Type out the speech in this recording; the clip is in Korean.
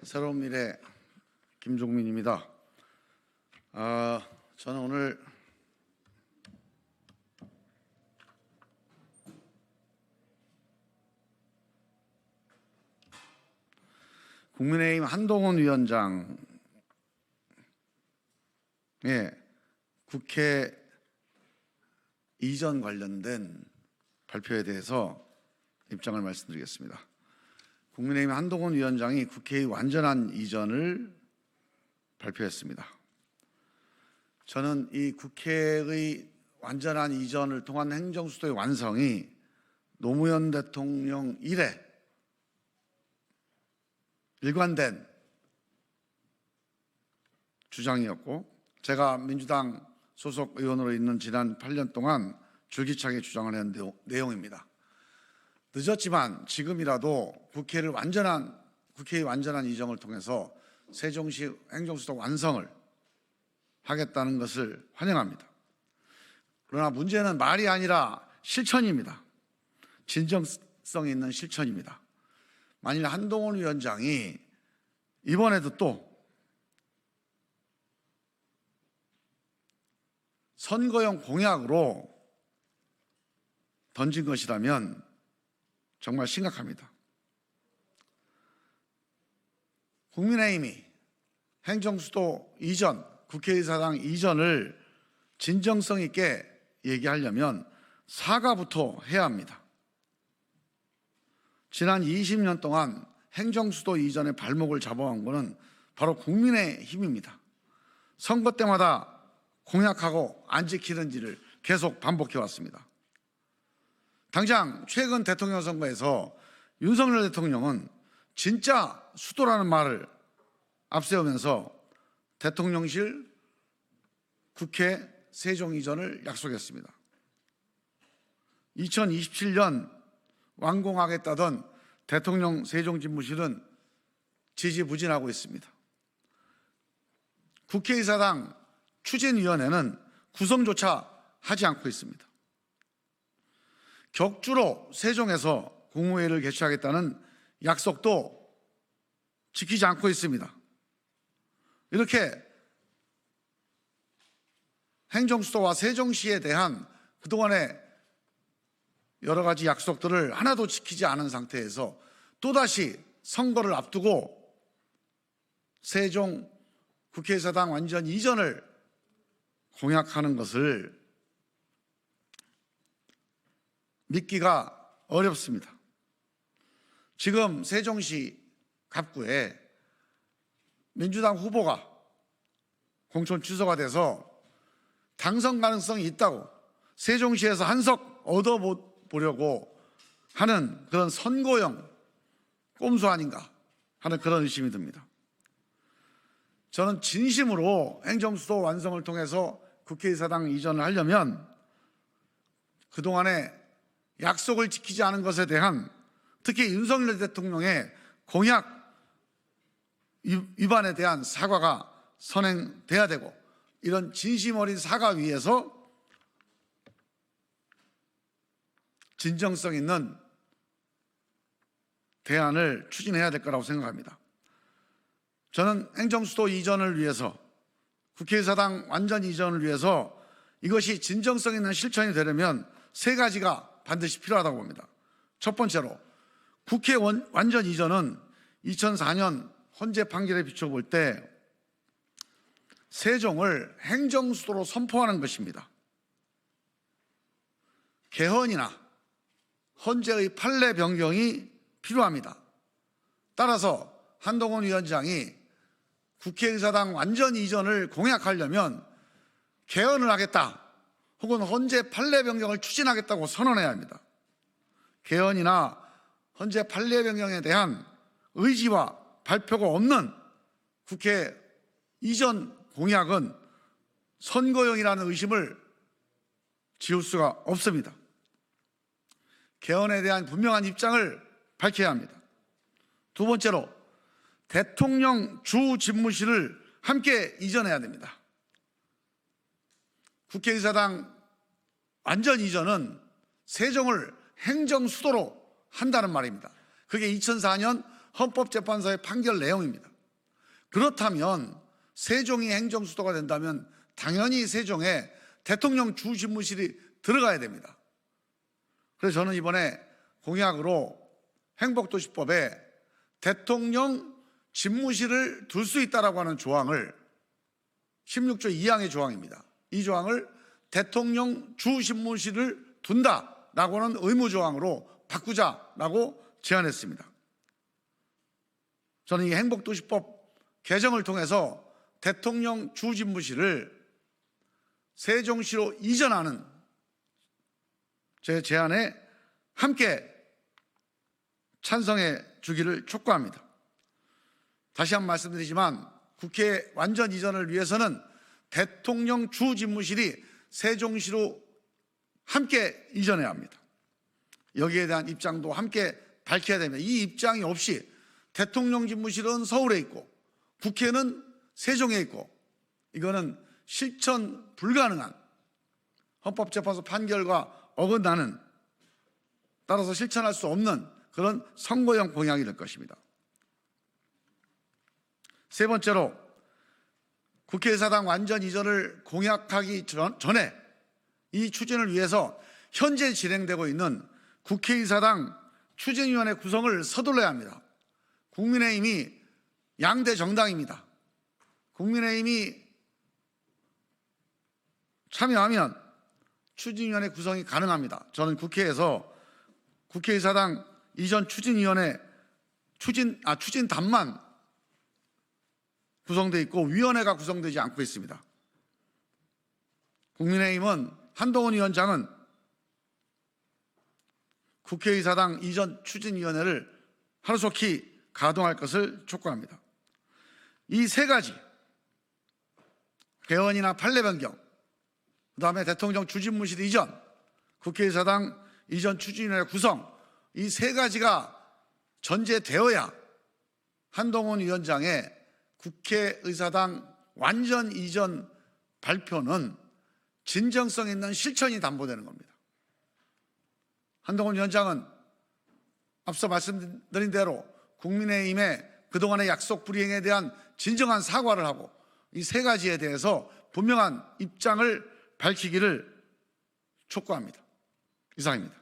새로운 미래 김종민입니다. 저는 오늘 국민의힘 한동훈 위원장의 국회 이전 관련된 발표에 대해서 입장을 말씀드리겠습니다. 국민의힘 한동훈 위원장이 국회의 완전한 이전을 발표했습니다. 저는 이 국회의 완전한 이전을 통한 행정수도의 완성이 노무현 대통령 이래 일관된 주장이었고, 제가 민주당 소속 의원으로 있는 지난 8년 동안 줄기차게 주장을 한 내용입니다. 늦었지만 지금이라도 국회의 완전한 이전을 통해서 세종시 행정수도 완성을 하겠다는 것을 환영합니다. 그러나 문제는 말이 아니라 실천입니다. 진정성 있는 실천입니다. 만일 한동훈 위원장이 이번에도 또 선거용 공약으로 던진 것이라면 정말 심각합니다. 국민의힘이 행정수도 이전, 국회의사당 이전을 진정성 있게 얘기하려면 사과부터 해야 합니다. 지난 20년 동안 행정수도 이전의 발목을 잡아온 것은 바로 국민의힘입니다. 선거 때마다 공약하고 안 지키는 일을 계속 반복해 왔습니다. 당장 최근 대통령 선거에서 윤석열 대통령은 진짜 수도라는 말을 앞세우면서 대통령실, 국회, 세종 이전을 약속했습니다. 2027년 완공하겠다던 대통령 세종집무실은 지지부진하고 있습니다. 국회의사당 추진위원회는 구성조차 하지 않고 있습니다. 격주로 세종에서 국무회의를 개최하겠다는 약속도 지키지 않고 있습니다. 이렇게 행정수도와 세종시에 대한 그동안의 여러 가지 약속들을 하나도 지키지 않은 상태에서 또다시 선거를 앞두고 세종 국회의사당 완전 이전을 공약하는 것을 믿기가 어렵습니다. 지금 세종시 갑구에 민주당 후보가 공천 취소가 돼서 당선 가능성이 있다고 세종시에서 한석 얻어보려고 하는 그런 선거용 꼼수 아닌가 하는 그런 의심이 듭니다. 저는 진심으로 행정수도 완성을 통해서 국회의사당 이전을 하려면 그동안에 약속을 지키지 않은 것에 대한, 특히 윤석열 대통령의 공약 위반에 대한 사과가 선행돼야 되고, 이런 진심 어린 사과 위에서 진정성 있는 대안을 추진해야 될 거라고 생각합니다. 저는 행정수도 이전을 위해서, 국회의사당 완전 이전을 위해서 이것이 진정성 있는 실천이 되려면 세 가지가 반드시 필요하다고 봅니다. 첫 번째로, 국회 완전 이전은 2004년 헌재 판결에 비춰볼 때 세종을 행정수도로 선포하는 것입니다. 개헌이나 헌재의 판례 변경이 필요합니다. 따라서 한동훈 위원장이 국회의사당 완전 이전을 공약하려면 개헌을 하겠다, 혹은 헌재 판례 변경을 추진하겠다고 선언해야 합니다. 개헌이나 헌재 판례 변경에 대한 의지와 발표가 없는 국회 이전 공약은 선거용이라는 의심을 지울 수가 없습니다. 개헌에 대한 분명한 입장을 밝혀야 합니다. 두 번째로, 대통령 주 집무실을 함께 이전해야 됩니다. 국회의사당 완전 이전은 세종을 행정수도로 한다는 말입니다. 그게 2004년 헌법재판소의 판결 내용입니다. 그렇다면 세종이 행정수도가 된다면 당연히 세종에 대통령 주집무실이 들어가야 됩니다. 그래서 저는 이번에 공약으로 행복도시법에 대통령 집무실을 둘 수 있다라고 하는 조항을 16조 2항의 조항입니다. 이 조항을 대통령 주집무실을 둔다라고 하는 의무조항으로 바꾸자라고 제안했습니다. 저는 이 행복도시법 개정을 통해서 대통령 주집무실을 세종시로 이전하는 제 제안에 함께 찬성해 주기를 촉구합니다. 다시 한번 말씀드리지만 국회 완전 이전을 위해서는 대통령 주집무실이 세종시로 함께 이전해야 합니다. 여기에 대한 입장도 함께 밝혀야 됩니다. 이 입장이 없이 대통령 집무실은 서울에 있고 국회는 세종에 있고 이거는 실천 불가능한 헌법재판소 판결과 어긋나는, 따라서 실천할 수 없는 그런 선거용 공약이 될 것입니다. 세 번째로 국회의사당 완전 이전을 공약하기 전에 이 추진을 위해서 현재 진행되고 있는 국회의사당 추진위원회 구성을 서둘러야 합니다. 국민의힘이 양대 정당입니다. 국민의힘이 참여하면 추진위원회 구성이 가능합니다. 저는 국회에서 국회의사당 이전 추진위원회 추진단만 구성되어 있고 위원회가 구성되지 않고 있습니다. 국민의힘은 한동훈 위원장은 국회의사당 이전 추진위원회를 하루속히 가동할 것을 촉구합니다. 이 세 가지, 개헌이나 판례 변경, 그다음에 대통령 주집무실 이전, 국회의사당 이전 추진위원회 구성, 이 세 가지가 전제되어야 한동훈 위원장의 국회의사당 완전 이전 발표는 진정성 있는 실천이 담보되는 겁니다. 한동훈 위원장은 앞서 말씀드린 대로 국민의힘의 그동안의 약속 불이행에 대한 진정한 사과를 하고 이 세 가지에 대해서 분명한 입장을 밝히기를 촉구합니다. 이상입니다.